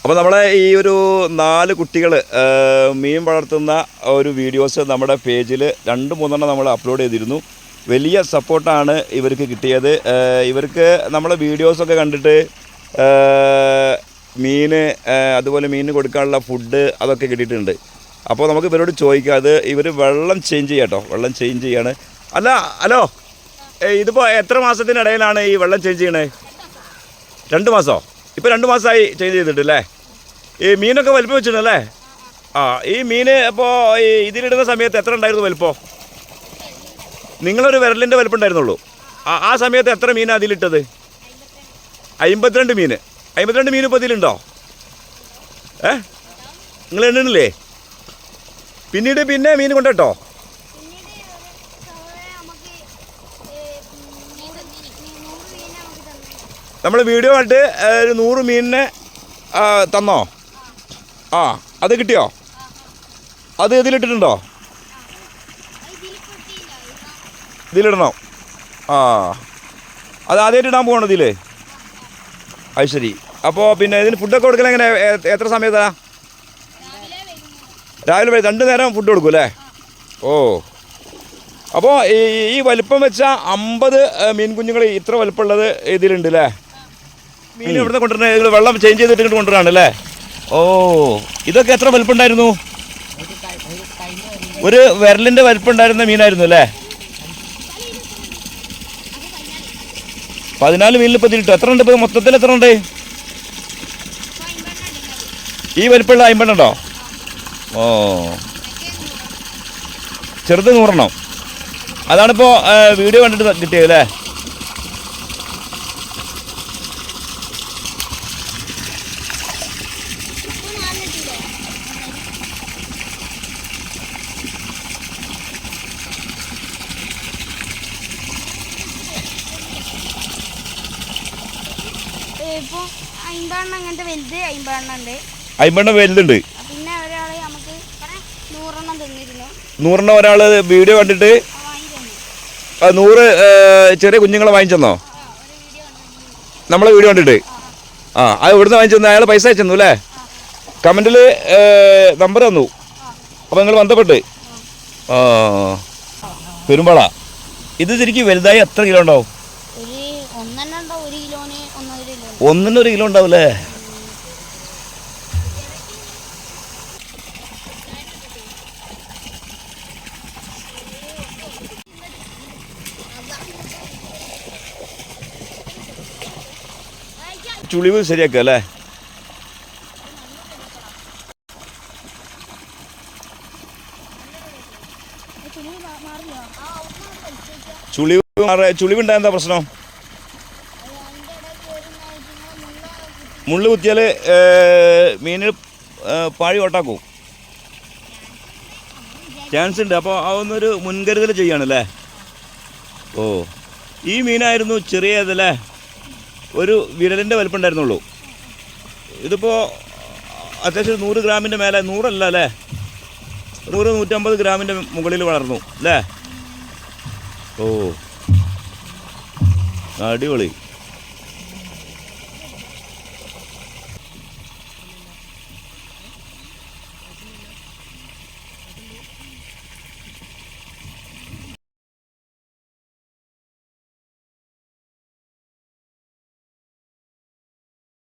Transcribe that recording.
അപ്പോൾ നമ്മളെ ഈ ഒരു 4 കുട്ടികൾ മീൻ വളർത്തുന്ന ഒരു വീഡിയോസ് നമ്മുടെ പേജിൽ 2-3 നമ്മൾ അപ്ലോഡ് ചെയ്തിരുന്നു. വലിയ സപ്പോർട്ടാണ് ഇവർക്ക് കിട്ടിയത്. ഇവർക്ക് നമ്മളെ വീഡിയോസൊക്കെ കണ്ടിട്ട് മീൻ അതുപോലെ മീനിന് കൊടുക്കാനുള്ള ഫുഡ് അതൊക്കെ കിട്ടിയിട്ടുണ്ട്. അപ്പോൾ നമുക്ക് ഇവരോട് ചോദിക്കാം. അത് ഇവർ വെള്ളം ചേഞ്ച് ചെയ്യാം കേട്ടോ, വെള്ളം ചേഞ്ച് ചെയ്യാണ്. അല്ല ഹലോ, ഇതിപ്പോൾ എത്ര മാസത്തിനിടയിലാണ് ഈ വെള്ളം ചേഞ്ച് ചെയ്യണേ? 2 മാസമോ? ഇപ്പോൾ 2 മാസമായി ചേഞ്ച് ചെയ്തിട്ടല്ലേ? ഈ മീനൊക്കെ വലിപ്പം വെച്ചിട്ടുണ്ടല്ലേ? ഈ മീൻ അപ്പോൾ ഈ ഇതിലിടുന്ന സമയത്ത് എത്ര ഉണ്ടായിരുന്നു വലിപ്പം? നിങ്ങളൊരു വിരലിൻ്റെ വലിപ്പം ഉണ്ടായിരുന്നുള്ളൂ. ആ സമയത്ത് എത്ര മീനാണ് അതിലിട്ടത്? 52 മീൻ. 52 മീൻ ഇപ്പോൾ ഇതിലുണ്ടോ? നിങ്ങൾ എണ്ണില്ലേ? പിന്നെ മീൻ കൊണ്ടോ? നമ്മൾ വീഡിയോ കണ്ടിട്ട് 100 മീനിനെ തന്നോ? അത് കിട്ടിയോ? അത് ഇതിലിട്ടിട്ടുണ്ടോ? ഇതിലിടണോ? അത് ആദ്യമായിട്ട് ഇടാൻ പോകണോ ഇതിൽ? അത് ശരി. അപ്പോൾ പിന്നെ ഇതിന് ഫുഡൊക്കെ കൊടുക്കൽ എങ്ങനെ, എത്ര സമയത്താ? രാവിലെ 2 നേരം ഫുഡ് കൊടുക്കും അല്ലേ? അപ്പോൾ ഈ വലിപ്പം വെച്ച 50 മീൻ കുഞ്ഞുങ്ങൾ ഇത്ര വലിപ്പമുള്ളത് ഇതിലുണ്ട് അല്ലേ? മീൻ ഇവിടുന്ന് കൊണ്ടുവരുന്നത് വെള്ളം ചേഞ്ച് ചെയ്തിട്ട് ഇങ്ങോട്ട് കൊണ്ടുവരാണല്ലേ? ഇതൊക്കെ എത്ര വലിപ്പം ഉണ്ടായിരുന്നു? ഒരു വിരലിൻ്റെ വലിപ്പം ഉണ്ടായിരുന്ന മീനായിരുന്നു അല്ലേ? 14 മീനിൽ ഇപ്പോൾ ഇതിലിട്ടു. എത്ര ഉണ്ട് ഇപ്പോൾ മൊത്തത്തിൽ? എത്ര ഉണ്ട് ഈ വലിപ്പമുള്ള? 50 ഉണ്ടോ? ചെറുത് 100 എണ്ണം. അതാണിപ്പോൾ വീഡിയോ കണ്ടിട്ട് കിട്ടിയത് അല്ലേ? ഇപ്പോൾ 50 അങ്ങനത്തെ വലുത് 50 വലുതുണ്ട്. പിന്നെ ഒരാള് നമുക്ക് 100 തന്നിരുന്നു. 100 ഒരാൾ വീഡിയോ കണ്ടിട്ട് 100 ചെറിയ കുഞ്ഞുങ്ങളെ വാങ്ങിച്ചെന്നോ? നമ്മളെ വീഡിയോ കണ്ടിട്ട്? അത് ഇവിടുന്ന് വാങ്ങിച്ചെന്നു. അയാൾ പൈസ അയച്ചെന്നു അല്ലേ? കമൻറ്റിൽ നമ്പർ തന്നു. അപ്പോൾ നിങ്ങൾ ബന്ധപ്പെട്ട്. പെരുമ്പള. ഇത് ശരിക്കും വലുതായി എത്ര കിലോ ഉണ്ടാവും? 1 കിലോ ഉണ്ടാവില്ലേ? ചുളിവ് ശരിയാക്കുക അല്ലേ? ചുളിവുണ്ടായ എന്താ പ്രശ്നം? മുള്ളു കുത്തിയാൽ മീനിൽ പാഴി ഓട്ടാക്കും. ചാൻസ് ഉണ്ട്. അപ്പോൾ അതൊന്നൊരു മുൻകരുതൽ ചെയ്യുകയാണല്ലേ? ഈ മീനായിരുന്നു ചെറിയതല്ലേ? ഒരു വിരലിൻ്റെ വലിപ്പം ഉണ്ടായിരുന്നുള്ളൂ. ഇതിപ്പോൾ അത്യാവശ്യം 100 ഗ്രാമിൻ്റെ മേലെ, 100 അല്ല അല്ലേ? 100-150 ഗ്രാമിൻ്റെ മുകളിൽ വളർന്നു അല്ലേ? അടിപൊളി.